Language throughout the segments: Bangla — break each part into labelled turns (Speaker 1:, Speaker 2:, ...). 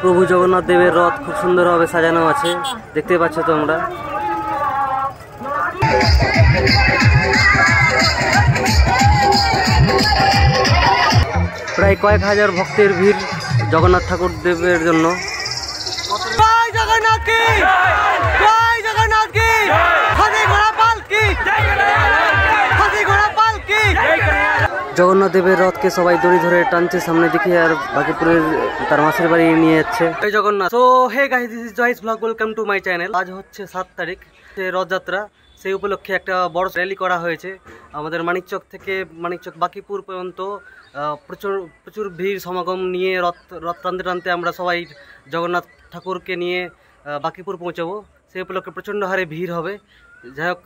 Speaker 1: প্রভু জগন্নাথ দেবের রথ খুব সুন্দরভাবে সাজানো আছে, দেখতে পাচ্ছ তোমরা। প্রায় কয়েক হাজার ভক্তের ভিড় জগন্নাথ ঠাকুর দেবের জন্য। জগন্নাথ দেবের রথকে সবাই দড়ি ধরে টানছে সামনের দিকে, আর বাকিপুরের তার মাসের বাড়ি নিয়ে যাচ্ছে। এই Jagannath. So hey guys, this is Joy's blog, welcome to my channel. আজ হচ্ছে 7 তারিখ, রথযাত্রা। সেই উপলক্ষে একটা বড় র্যালি করা হয়েছে আমাদের মানিকচক থেকে মানিকচক বাকিপুর পর্যন্ত। প্রচুর ভিড় সমাগম নিয়ে রথ টানতে টানতে আমরা সবাই জগন্নাথ ঠাকুরকে নিয়ে বাকিপুর পৌঁছাবো। সেই উপলক্ষে প্রচণ্ড হারে ভিড় হবে। যাই হোক,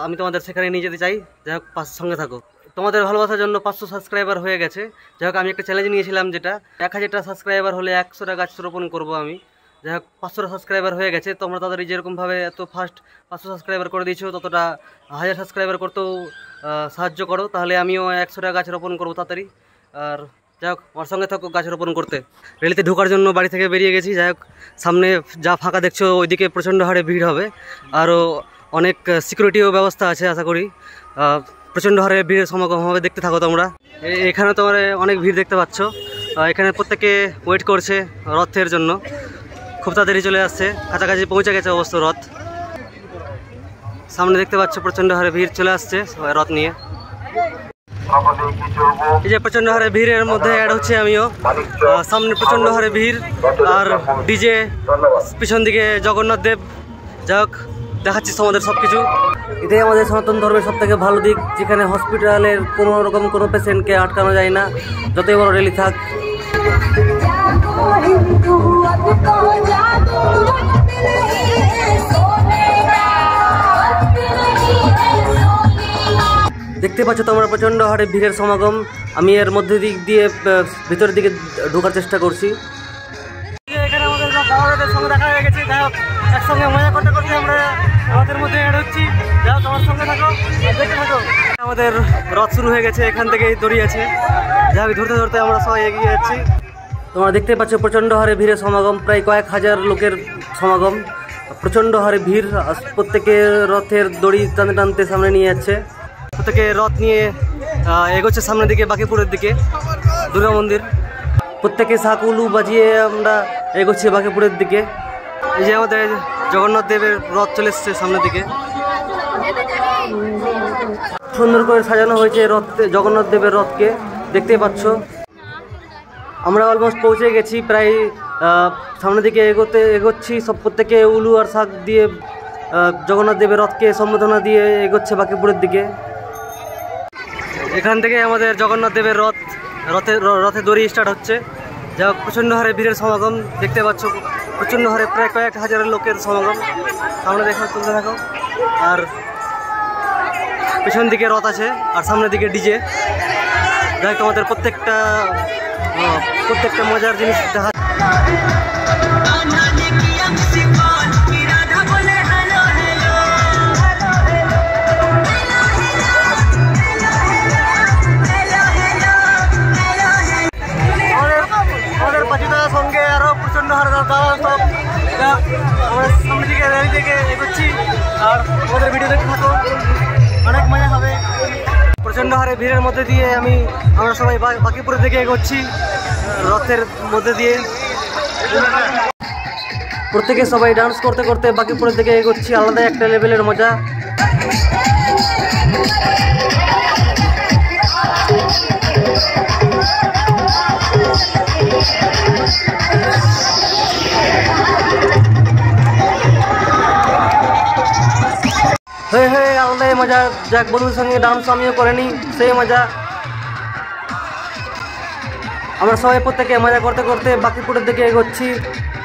Speaker 1: আমি তোমাদের সেখানে নিয়ে যেতে চাই। যাই হোক, সঙ্গে থাকো। তোমাদের ভালোবাসার জন্য 500 সাবস্ক্রাইবার হয়ে গেছে। যাই হোক, আমি একটা চ্যালেঞ্জ নিয়েছিলাম, যেটা 1000টা সাবস্ক্রাইবার হলে 100টা গাছ রোপণ করবো আমি। যাই হোক, 500টা সাবস্ক্রাইবার হয়ে গেছে। তোমরা তাড়াতাড়ি যেরকমভাবে এত ফাস্ট 500 সাবস্ক্রাইবার করে দিয়েছো, ততটা 1000 সাবস্ক্রাইবার করতেও সাহায্য করো, তাহলে আমিও 100টা গাছ রোপণ করবো তাড়াতাড়ি। আর যাই হোক, আমার সঙ্গে থাকো গাছ রোপণ করতে। রেলিতে ঢোকার জন্য বাড়ি থেকে বেরিয়ে গেছি। যাই হোক, সামনে যা ফাঁকা দেখছো ওইদিকে প্রচণ্ড হারে ভিড় হবে, আরও অনেক সিকিউরিটিও ব্যবস্থা আছে আশা করি। প্রচণ্ড হারে ভিড়ের সমাগম হবে, দেখতে থাকো তোমরা। এখানে তোমরা অনেক ভিড় দেখতে পাচ্ছ। এখানে প্রত্যেকে ওয়েট করছে রথের জন্য। খুব তাড়াতাড়ি চলে আসছে, কাছাকাছি পৌঁছে গেছে অবশ্য রথ। সামনে দেখতে পাচ্ছ প্রচণ্ড হারে ভিড় চলে আসছে সবাই রথ নিয়ে। এই যে প্রচণ্ড হারে ভিড়ের মধ্যে অ্যাড হচ্ছে আমিও। সামনে প্রচণ্ড হারে ভিড় আর ডিজে, পিছন দিকে জগন্নাথ দেব। যাই হোক, দেখাচ্ছি তোমাদের সব কিছু। এটাই আমাদের সনাতন ধর্মের সব থেকে ভালো দিক, যেখানে হসপিটালের কোনো রকম কোনো পেশেন্টকে আটকানো যায় না, যতই বড় র্যালি থাক। দেখতে পাচ্ছ তোমরা প্রচণ্ড হারে ভিড়ের সমাগম। আমি এর মধ্যে দিক দিয়ে ভিতরের দিকে ঢোকার চেষ্টা করছি। এখানে আমাদের বাবাদের সঙ্গে দেখা হয়ে গেছে। যাই হোক, একসঙ্গে মজা করতে করতে আমরা রথের মধ্যে এড হচ্ছি। যাই হোক, আমার সঙ্গে থাকো, দেখতে থাকো। আমাদের রথ শুরু হয়ে গেছে, এখান থেকেই দড়ি আছে। যাই হোক, ধরতে ধরতে আমরা সবাই এগিয়ে যাচ্ছি। তোমরা দেখতে পাচ্ছ প্রচণ্ড হারে ভিড়ের সমাগম, প্রায় কয়েক হাজার লোকের সমাগম। প্রচণ্ড হারে ভিড়, প্রত্যেকে রথের দড়ি টানতে টানতে সামনে নিয়ে যাচ্ছে। প্রত্যেকে রথ নিয়ে এগোচ্ছে সামনের দিকে, বাকিপুরের দিকে দুর্গা মন্দির। প্রত্যেকে সাকুলু বাজিয়ে আমরা এগোচ্ছি বাকিপুরের দিকে। এই যে আমাদের জগন্নাথ দেবের রথ চলে এসছে সামনের দিকে। সুন্দর করে সাজানো হয়েছে জগন্নাথ দেবের রথকে, দেখতে পাচ্ছ। আমরা অলমোস্ট পৌঁছে গেছি, প্রায় সামনের দিকে এগোচ্ছি। সব প্রত্যেকে উলু আর শাক দিয়ে জগন্নাথ দেবের রথকে সম্বোধনা দিয়ে এগোচ্ছে বাকিপুরের দিকে। এখান থেকে আমাদের জগন্নাথ দেবের রথে দড়ি স্টার্ট হচ্ছে। যা প্রচণ্ড হারে ভিড়ের সমাগম, দেখতে পাচ্ছ প্রচণ্ড হারে প্রায় কয়েক হাজার লোকের সমাগম। সামনে দেখো, তুলতে থাকো। আর পেছন দিকে রথ আছে, আর সামনের দিকে ডিজে। যাই হোক, আমাদের প্রত্যেকটা মজার জিনিস দেখা। সঙ্গে আরো প্রচন্ড হারে সব আমরা সামনে দিকে র্যালি থেকে এগোচ্ছি। আর আমাদের ভিডিও দেখতে থাকো, অনেক মজা হবে। প্রচন্ড হারে ভিড়ের মধ্যে দিয়ে আমরা সবাই বাকিপুরের দিকে এগোচ্ছি রথের মধ্যে দিয়ে। প্রত্যেকে সবাই ডান্স করতে করতে বাকিপুরের দিকে এগোচ্ছি, আলাদা একটা লেভেলের মজা। আলাদাই মজা। যাক, বন্ধুদের সঙ্গে ডান্স আমিও করে নিই, সেই মজা। আমরা সবাই প্রত্যেকে মজা করতে করতে বাকিপুরের দিকে এগোচ্ছি।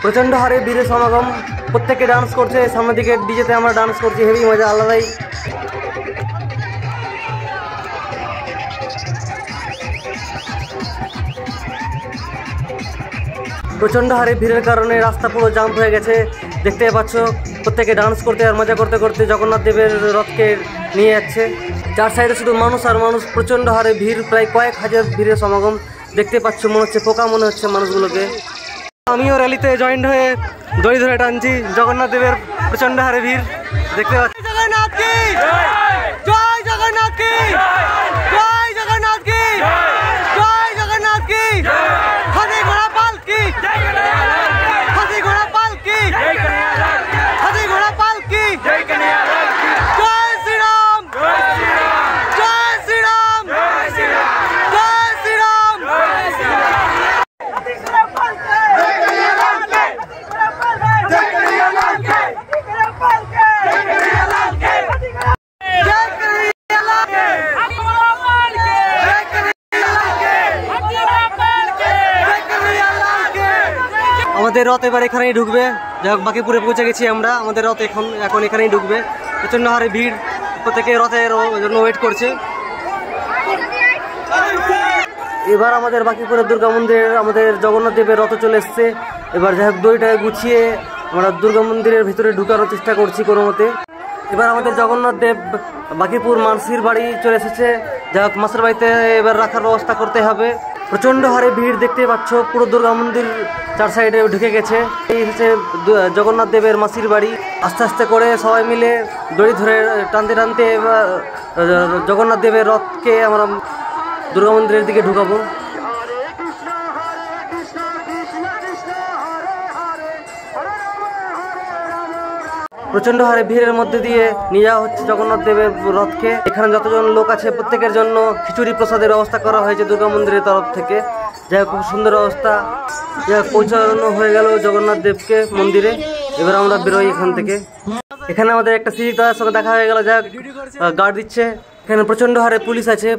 Speaker 1: প্রচণ্ড হারে ভিড়ের সমাগম, প্রত্যেকে ডান্স করছে। সামনের দিকে ডিজেতে আমরা ডান্স করছি, হেভি মজা, আলাদাই। প্রচণ্ড হারে ভিড়ের কারণে রাস্তা পুরো জাম হয়ে গেছে, দেখতে পাচ্ছ। প্রত্যেকে ডান্স করতে আর মজা করতে করতে জগন্নাথ দেবের রথকে নিয়ে যাচ্ছে। চার সাইডে শুধু মানুষ আর মানুষ, প্রচণ্ড হারে ভিড়, প্রায় কয়েক হাজার ভিড়ের সমাগম। দেখতে পাচ্ছ, মনে হচ্ছে পোকা মনে হচ্ছে মানুষগুলোকে। আমিও র্যালিতে জয়েন্ট হয়ে দড়ি ধরে টানছি। জগন্নাথ দেবের প্রচন্ড হারে ভিড় দেখতে পাচ্ছি। জগন্নাথ কি জয়, জগন্নাথ কি জয়, জগন্নাথ কি জয়, জগন্নাথ কি হাতি ঘোড়া পাল কি, হাতি ঘোড়া পাল কি, হাতি ঘোড়া পাল কি, জয় শ্রীরাম, জয় শ্রীরাম, জয় শ্রীরাম। আমাদের রথ এবার এখানেই ঢুকবে। যাই হোক বাকিপুরে পৌঁছে গেছি আমরা। আমাদের রথ এখন এখানেই ঢুকবে। প্রচন্ড হারে ভিড়, প্রত্যেকে রথের জন্য ওয়েট করছে। এবার আমাদের বাকিপুরের দুর্গা মন্দির, আমাদের জগন্নাথ দেবের রথ চলে এসছে। এবার যাই হোক দড়িটাকে গুছিয়ে আমরা দুর্গা মন্দিরের ভিতরে ঢুকানোর চেষ্টা করছি কোনো মতে। এবার আমাদের জগন্নাথ দেব বাকিপুর মাসির বাড়ি চলে এসেছে। যাই হোক মাসির বাড়িতে এবার রাখার ব্যবস্থা করতে হবে। প্রচন্ড হারে ভিড় দেখতে পাচ্ছ, পুরো দুর্গা মন্দির চার সাইডে ঢুকে গেছে। এই হচ্ছে জগন্নাথ দেবের মাসির বাড়ি। আস্তে আস্তে করে সবাই মিলে দড়ি ধরে টানতে টানতে এবার জগন্নাথ দেবের রথকে আমরা দুর্গা মন্দিরের দিকে ঢুকাবো। প্রচন্ড হারে ভিড়ের মধ্যে দিয়ে নিয়ে যাওয়া হচ্ছে জগন্নাথ দেবের রথকে। এখানে যতজন লোক আছে প্রত্যেকের জন্য খিচুড়ি প্রসাদের ব্যবস্থা করা হয়েছে দুর্গা মন্দিরের তরফ থেকে। যাই খুব সুন্দর অবস্থা। যাই পৌঁছানো হয়ে গেল জগন্নাথ দেবকে মন্দিরে। এবার আমরা বেরোই এখান থেকে। এখানে আমাদের একটা সিভিক দাদার সঙ্গে দেখা হয়ে গেল, যা গার্ড দিচ্ছে। এখানে প্রচন্ড হারে পুলিশ আছে,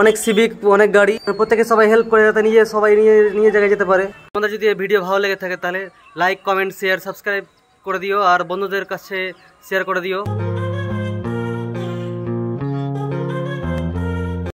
Speaker 1: অনেক সিভিক, অনেক গাড়ি। প্রত্যেকে সবাই হেল্প করে যাতে সবাই নিয়ে জায়গায় যেতে পারে। আমাদের যদি এই ভিডিও ভালো লেগে থাকে তাহলে লাইক, কমেন্ট, শেয়ার, সাবস্ক্রাইব করে দিও আর বন্ধুদের কাছে শেয়ার করে দিও।